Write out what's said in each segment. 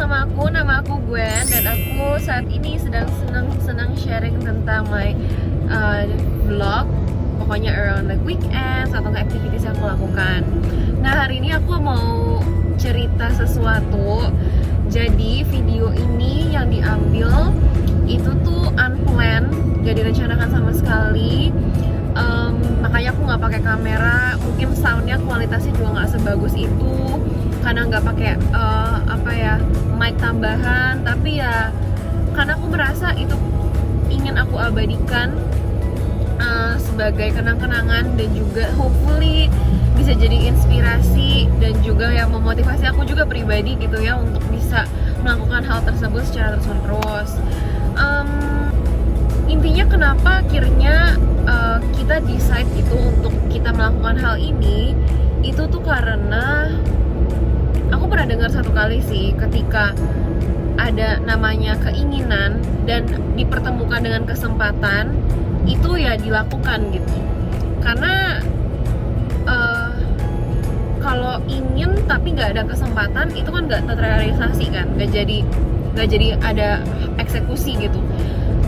sama aku, nama aku Gwen dan aku saat ini sedang senang sharing tentang my vlog, pokoknya around like weekends atau activities yang aku lakukan. Nah hari ini aku mau cerita sesuatu. Jadi video ini yang diambil itu tuh unplanned, gak direncanakan sama sekali. Makanya aku nggak pakai kamera, mungkin soundnya kualitasnya juga nggak sebagus itu karena nggak pakai mic tambahan, tapi ya karena aku merasa itu ingin aku abadikan sebagai kenang-kenangan dan juga hopefully bisa jadi inspirasi dan juga yang memotivasi aku juga pribadi gitu ya untuk bisa melakukan hal tersebut secara terus-menerus. Intinya kenapa akhirnya kita decide gitu untuk kita melakukan hal ini itu tuh karena aku pernah dengar satu kali sih, ketika ada namanya keinginan dan dipertemukan dengan kesempatan itu ya dilakukan gitu. Karena kalau ingin tapi nggak ada kesempatan itu kan nggak terrealisasi kan, nggak jadi ada eksekusi gitu.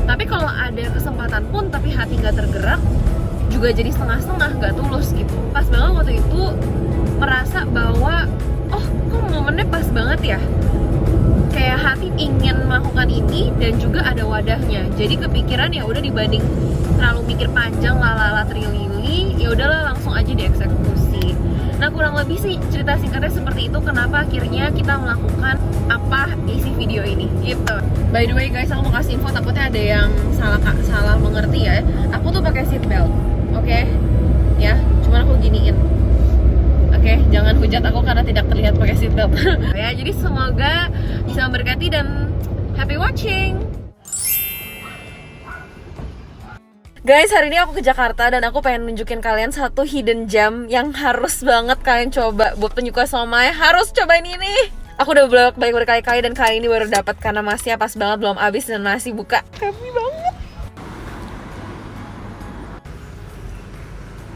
Tapi kalau ada kesempatan pun tapi hati nggak tergerak juga jadi setengah-setengah, nggak tulus gitu. Pas banget waktu itu merasa bahwa oh kok momennya pas banget ya, kayak hati ingin melakukan ini dan juga ada wadahnya. Jadi kepikiran ya udah, dibanding terlalu mikir panjang lala trilili, ya udahlah langsung aja dieksekusi. Nah kurang lebih sih cerita singkatnya seperti itu, kenapa akhirnya kita melakukan apa isi video ini gitu. By the way guys, aku mau kasih info, takutnya ada yang salah mengerti ya. Aku tuh pakai seat belt, oke? Ya, cuman aku giniin. Oke, jangan hujat aku karena tidak terlihat pakai seatbelt. Ya, jadi semoga bisa memberkati dan happy watching. Guys, hari ini aku ke Jakarta dan aku pengen nunjukin kalian satu hidden gem yang harus banget kalian coba. Buat penyuka somai harus cobain ini. Aku udah bolak-balik berkali-kali dan kali ini baru dapat karena masnya pas banget belum habis dan masih buka. Happy banget.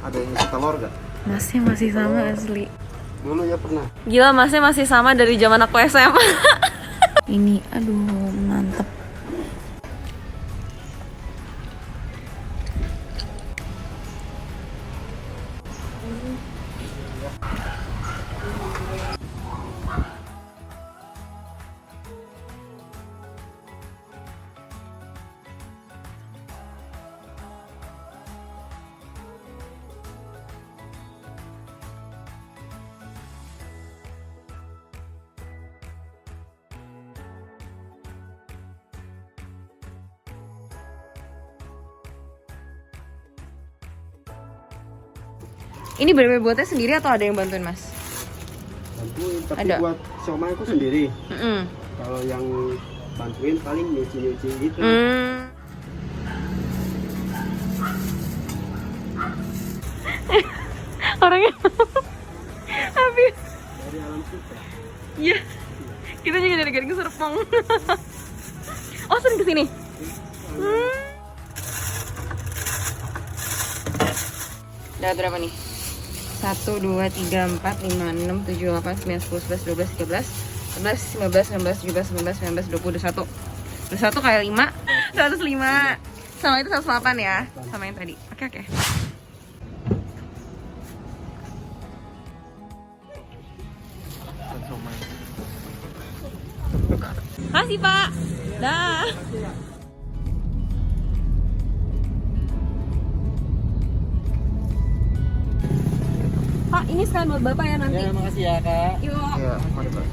Ada yang isi telur gak? Masnya masih sama asli. Dulu ya pernah. Gila, masnya masih sama dari zaman aku SMA. Ini aduh mantep. Ini bener-bener buatnya sendiri atau ada yang bantuin mas? Bantuin, tapi Ada. buat siomay aku sendiri. Mm-mm. Kalau yang bantuin paling nyuci-nyuci gitu. Orangnya habis. Dari alam suka. Iya. Kita juga dari Gading Serpong. Oh, sering kesini? Udah berapa nih? 1, 2, 3, 4, 5, 6, 7, 8, 9, 10, 11, 12, 13, 14, 15, 16, 17, 18, 19, 20, 21. 21 kali 5, 105. Sama itu 108 ya, sama yang tadi. Oke. Kasih Pak. Dah. Pak, ini sekalian buat Bapak ya nanti. Ya, makasih ya kak. Yuk. Ya, mari pak.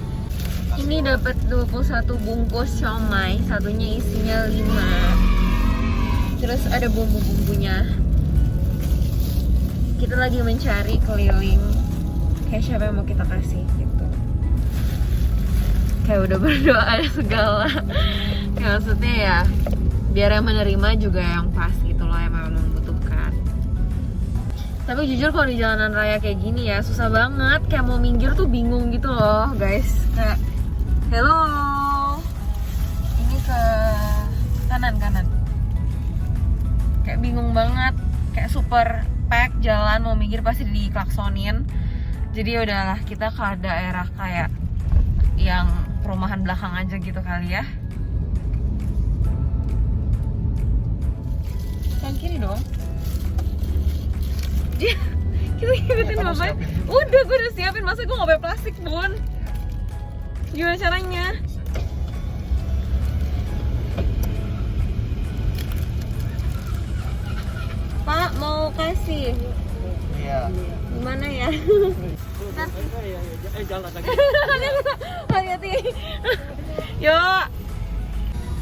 Ini dapat 21 bungkus siomay, satunya isinya 5. Terus ada bumbu-bumbunya. Kita lagi mencari keliling kayak siapa yang mau kita kasih gitu. Kayak udah berdoa segala. Ya, maksudnya ya biar yang menerima juga yang pas gitu loh, yang memang membutuhkan. Tapi jujur kalau di jalanan raya kayak gini ya susah banget, kayak mau minggir tuh bingung gitu loh guys. Kayak hello, ini ke kanan. Kayak bingung banget, kayak super pack jalan, mau minggir pasti diklaksonin. Jadi ya udahlah, kita ke daerah kayak yang perumahan belakang aja gitu kali ya. Yang kiri dong. Dia kita ikutin bapaknya. Udah, gue udah siapin. Masa gue nggak pakai plastik, Bun? Gimana caranya? Pak, mau kasih? Iya. Gimana ya? Jangan lagi. Hati-hati. Yuk.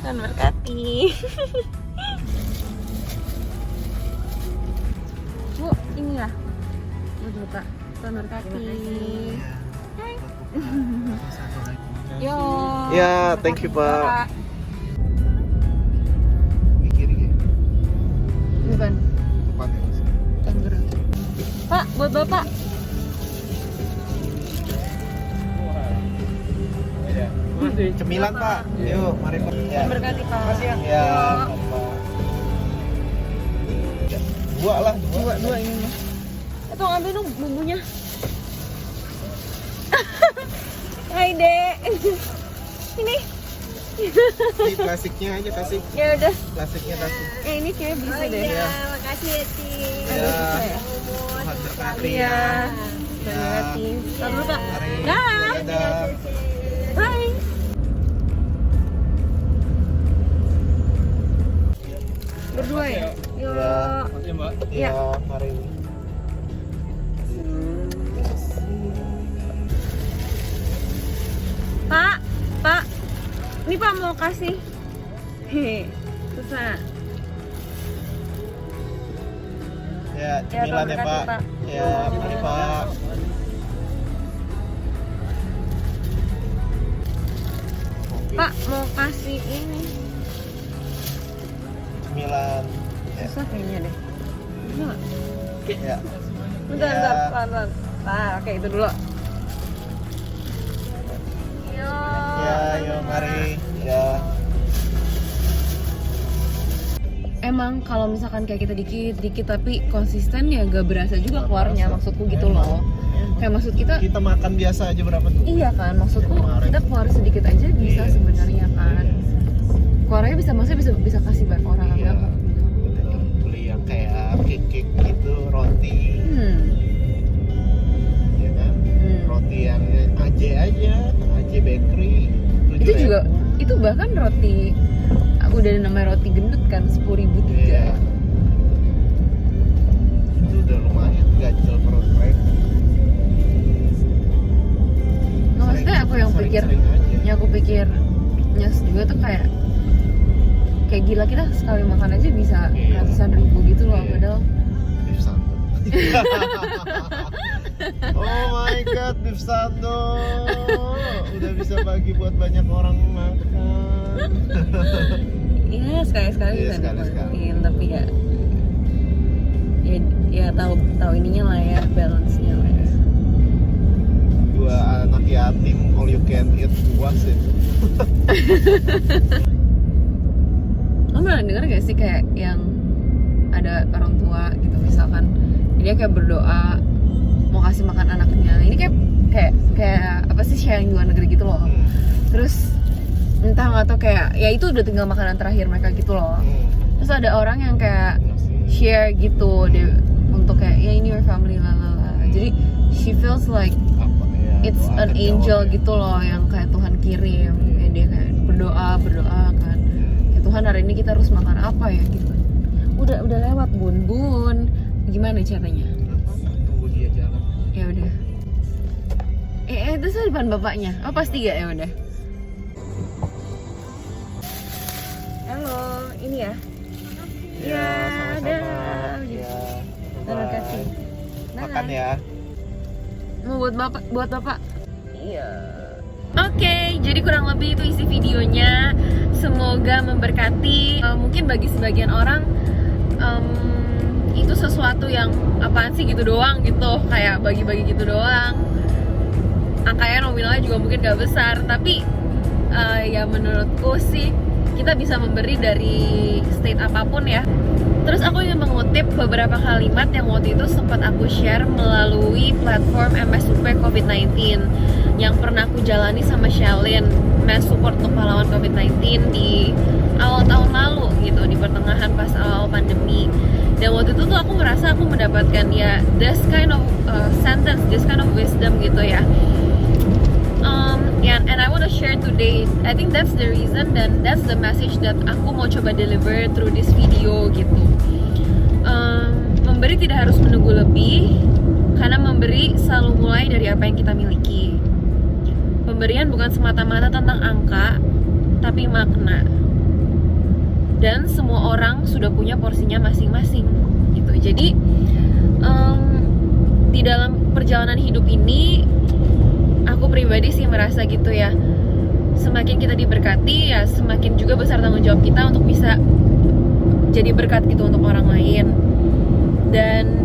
Tuhan berkati. Bu, inilah. Bu buka. Tuhan berkati. Hai. Yo. Ya, thank you, Pak. Di kiri ya. Bukan. Depan ya, Mas. Tuhan berkati. Pak, buat Bapak. Cemilan, Pak. Yuk, mari, Pak. Ya. Tuhan berkati, Pak. Ya. Yuk. Dua lah, Dua ini mah. Itu ambil dong bumbunya. Hai Dek. Ini. Ini plastiknya aja kasih. Ya udah. Plastiknya kasih. Ini kayak bisa deh. Ya. Makasih ya, Ci. Ya. Ya. Tuhan berkati. Iya. Ya. Berarti. Taruh dulu, Kak. Mari. Dah. Dadah. Hai. Berdua ya? Yuk. Ya. Ya, mari. Pak, ini Pak mau kasih. Hehe, susah. Ya, cemilan ya, terima kasih, Pak. Pak. Ya, mari, Pak. Pak mau kasih ini. Cemilan. Ya. Susah kayaknya deh. Bisa nggak? Ya. Bentar, Ya. bentar, pelan-pelan. Nah, oke itu dulu. Yo. Ya, yuk mari. Ya. Emang kalau misalkan kayak kita dikit tapi konsisten ya gak berasa juga keluarnya, maksudku gitu loh. Kayak maksud kita, Kita makan biasa aja berapa tuh? iya kan, maksudku Kemarin. kita keluar sedikit aja bisa Iya. sebenarnya kan. Keluarnya bisa, maksudnya bisa kasih banyak orang Iya. kan. Betul. Beli yang kayak cake gitu, roti, ya kan? Roti yang aja, bakery. Itu juga, itu bahkan roti, aku udah namanya roti gendut kan, 10.000 Iya. juga. Itu udah lumayan ganjel perut mereka. Nah, maksudnya aku yang pikir, Sering-sering aja. yang aku pikir nyes juga tuh kayak gila, kita sekali makan aja bisa Iya. ratusan ribu gitu loh, Iya. padahal Beef sando. Oh my god, beef sando. Udah bisa bagi buat banyak orang makan. iya sekali-sekali Iya, bisa sekali-sekali. dapetin, tapi ya tahu ininya lah ya, balance-nya lah ya. Dua anak yatim, all you can eat puas ya. Lo pernah denger gak sih kayak yang ada orang tua gitu misalkan dia kayak berdoa mau kasih makan anaknya, ini kayak apa sih, sharing di luar negeri gitu loh. Terus entah nggak tau kayak ya itu udah tinggal makanan terakhir mereka gitu loh. Terus ada orang yang kayak share gitu untuk kayak ya ini your family lalala. Jadi she feels like Apa ya? it's doa an terjawab angel ya. gitu loh yang kayak Tuhan kirim. Ya, dia kayak berdoa kan. Ya Tuhan, hari ini kita harus makan apa ya gitu. Udah lewat bun. Gimana caranya? Tunggu dia jalan. Ya udah. Itu di depan bapaknya. Oh pasti gak ya udah. Halo, ini ya. Ya, dah. sama-sama. Ya. Terima kasih. Makan ya. Mau buat bapak. Iya. Oke, jadi kurang lebih itu isi videonya. Semoga memberkati. Mungkin bagi sebagian orang itu sesuatu yang apaan sih gitu doang gitu, kayak bagi-bagi gitu doang. Angkanya nominalnya juga mungkin gak besar, tapi ya menurutku sih kita bisa memberi dari state apapun ya. Terus aku ingin mengutip beberapa kalimat yang waktu itu sempat aku share melalui platform MSUP COVID-19 yang pernah aku jalani sama Shalin. mass support untuk pahlawan COVID-19 di awal tahun lalu gitu, di pertengahan pas awal pandemi. Dan waktu itu tuh aku merasa aku mendapatkan ya this kind of sentence, this kind of wisdom gitu ya. And I want to share today. I think that's the reason dan that's the message that aku mau coba deliver through this video gitu. Memberi tidak harus menunggu lebih, karena memberi selalu mulai dari apa yang kita miliki. Pemberian bukan semata-mata tentang angka, tapi makna. Dan semua orang sudah punya porsinya masing-masing gitu. Jadi di dalam perjalanan hidup ini, aku pribadi sih merasa gitu ya, semakin kita diberkati ya semakin juga besar tanggung jawab kita untuk bisa jadi berkat gitu untuk orang lain. Dan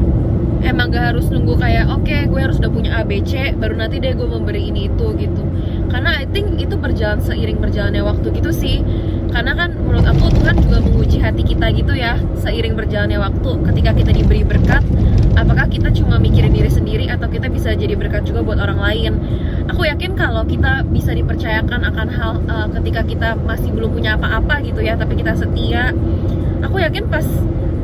emang gak harus nunggu kayak oke, gue harus udah punya ABC baru nanti deh gue memberi ini itu gitu. Karena I think itu berjalan seiring berjalannya waktu gitu sih. Karena kan menurut aku Tuhan juga menguji hati kita gitu ya, seiring berjalannya waktu. Ketika kita diberi berkat, apakah kita cuma mikirin diri sendiri atau kita bisa jadi berkat juga buat orang lain. Aku yakin kalau kita bisa dipercayakan akan hal ketika kita masih belum punya apa-apa gitu ya, tapi kita setia, aku yakin pas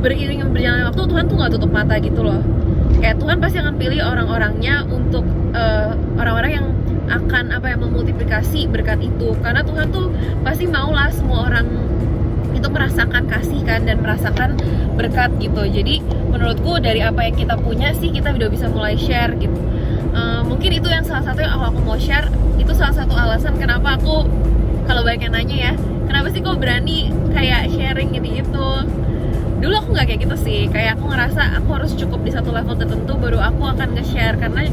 beriring berjalannya waktu Tuhan tuh gak tutup mata gitu loh. Kayak Tuhan pasti akan pilih orang-orangnya untuk orang-orang yang akan memultiplikasi berkat itu. Karena Tuhan tuh pasti maulah semua orang itu merasakan kasih kan, dan merasakan berkat gitu. Jadi menurutku dari apa yang kita punya sih kita udah bisa mulai share gitu. Mungkin itu yang salah satu yang aku mau share. Itu salah satu alasan kenapa aku, kalau banyak yang nanya ya, kenapa sih kok berani kayak sharing gitu-gitu. Dulu aku nggak kayak gitu sih, kayak aku ngerasa aku harus cukup di satu level tertentu baru aku akan nge-share. Karena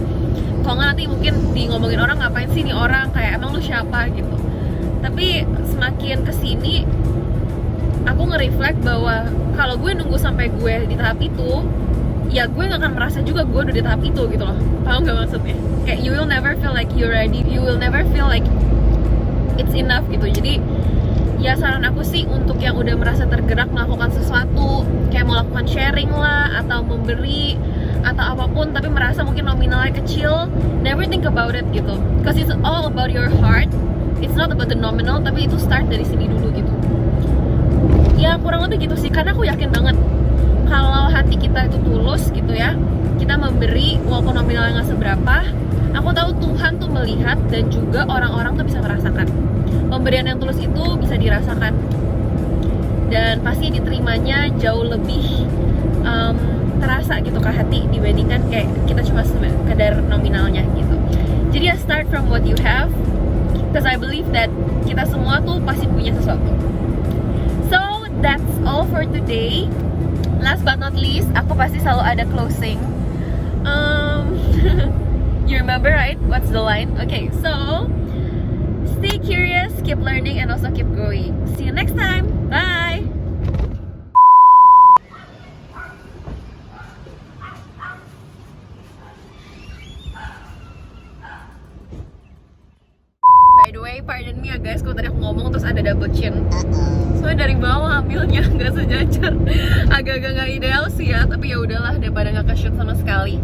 kalau nggak nanti mungkin di ngomongin orang, ngapain sih nih orang, kayak emang lu siapa gitu. Tapi semakin kesini aku nge-reflect bahwa kalau gue nunggu sampai gue di tahap itu, ya gue gak akan merasa juga gue udah di tahap itu gitu loh. Paham gak maksudnya? Kayak you will never feel like you're ready, you will never feel like it's enough gitu. Jadi ya saran aku sih untuk yang udah merasa tergerak melakukan sesuatu, kayak melakukan sharing lah, atau memberi, atau apapun, tapi merasa mungkin nominalnya kecil, never think about it gitu. Because it's all about your heart, it's not about the nominal, tapi itu start dari sini dulu gitu. Ya kurang lebih gitu sih, karena aku yakin banget kalau hati kita itu tulus gitu ya, kita memberi walaupun nominalnya nggak seberapa, aku tahu Tuhan tuh melihat dan juga orang-orang tuh bisa merasakan. Pemberian yang tulus itu bisa dirasakan dan pasti diterimanya jauh lebih terasa gitu ke hati dibandingkan kayak kita cuma sekedar nominalnya gitu. Jadi ya start from what you have, because I believe that kita semua tuh pasti punya sesuatu. So that's all for today. Last but not least, aku pasti selalu ada closing. You remember right? What's the line? Okay, so stay curious, keep learning, and also keep growing. See you next time. Bye. By the way, pardon me ya guys, kalau tadi aku ngomong terus ada double chin. Soalnya dari bawah ambilnya nggak sejajar, agak-agak nggak ideal sih ya, tapi ya udahlah daripada nggak ke shoot sama sekali.